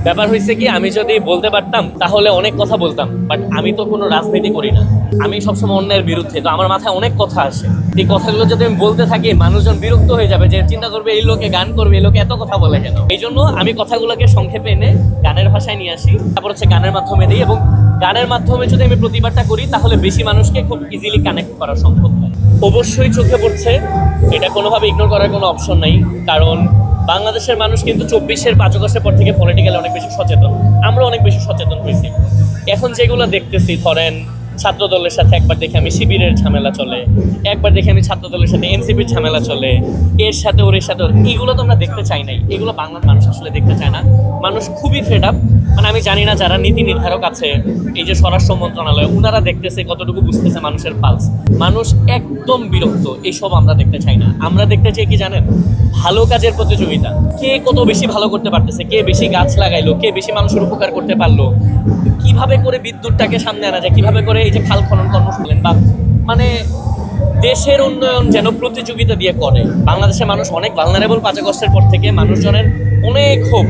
ব্যাপার হয়েছে কি, আমি যদি বলতে পারতাম তাহলে অনেক কথা বলতাম, বাট আমি তো কোনো রাজনীতি করি না। আমি সবসময় অন্যের বিরুদ্ধে, তো আমার মাথায় অনেক কথা আসে। এই কথাগুলো যদি আমি বলতে থাকি মানুষজন বিরক্ত হয়ে যাবে, যে চিন্তা করবে এই লোকে গান করবে, এই লোকে এত কথা বলে কেন। এই জন্য আমি কথাগুলোকে সংক্ষেপে এনে গানের ভাষায় নিয়ে আসি, তারপর হচ্ছে গানের মাধ্যমে দিই, এবং গানের মাধ্যমে যদি আমি প্রতিবাদটা করি তাহলে বেশি মানুষকে খুব ইজিলি কানেক্ট করা সম্ভব হয়। অবশ্যই চোখে পড়ছে, এটা কোনোভাবে ইগনোর করার কোনো অপশন নেই। কারণ বাংলাদেশের মানুষ কিন্তু 24-এর 5 আগস্টের পর থেকে পলিটিক্যালি অনেক বেশি সচেতন, আমরা অনেক বেশি সচেতন হয়েছি। এখন যেগুলো দেখতেছি, ধরেন ছাত্র দলের সাথে একবার দেখে আমি শিবিরের ঝামেলা চলে, একবার দেখে আমি ছাত্র দলের সাথে এনসিপির ঝামেলা চলে, এর সাথে ওর সাথে ওর, এগুলো তো আমরা দেখতে চাই নাই। এগুলো বাংলার মানুষ আসলে দেখতে চায় না। মানুষ খুবই ফেড আপ। মানে আমি জানি না যারা নীতি নির্ধারক আছে, এই যে স্বরাষ্ট্র মন্ত্রণালয়, ওনারা দেখতেছে কতটুকু বুঝতেছে মানুষের পালস। মানুষ একদম বিরক্ত, এইসব আমরা দেখতে চাই না। আমরা দেখতে চাই কি জানেন, ভালো কাজের প্রতিযোগিতা। কে কত বেশি ভালো করতে পারতেছে, কে বেশি গাছ লাগাইলো, কে বেশি মানুষের উপকার করতে পারলো, কিভাবে করে বিদ্যুৎটাকে সামনে আনা যায়, কিভাবে করে এই যে খাল খনন কর্মসূচি বা মানে দেশের উন্নয়ন যেন প্রতিযোগিতা দিয়ে করে। বাংলাদেশের মানুষ অনেক ভালনারেবল 5 আগস্টের পর থেকে, মানুষজনের অনেক ক্ষোভ।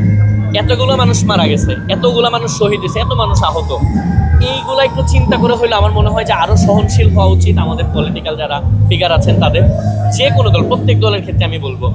এতগুলো মানুষ মারা গেছে, এতগুলো মানুষ শহীদ হয়েছে, এত মানুষ আহত। এইগুলো একটু চিন্তা করে হইলে আমার মনে হয় যে আরো সহনশীল হওয়া উচিত আমাদের পলিটিক্যাল যারা ফিগার আছেন তাদের। যে কোনো দল, প্রত্যেক দলের ক্ষেত্রে আমি বলবো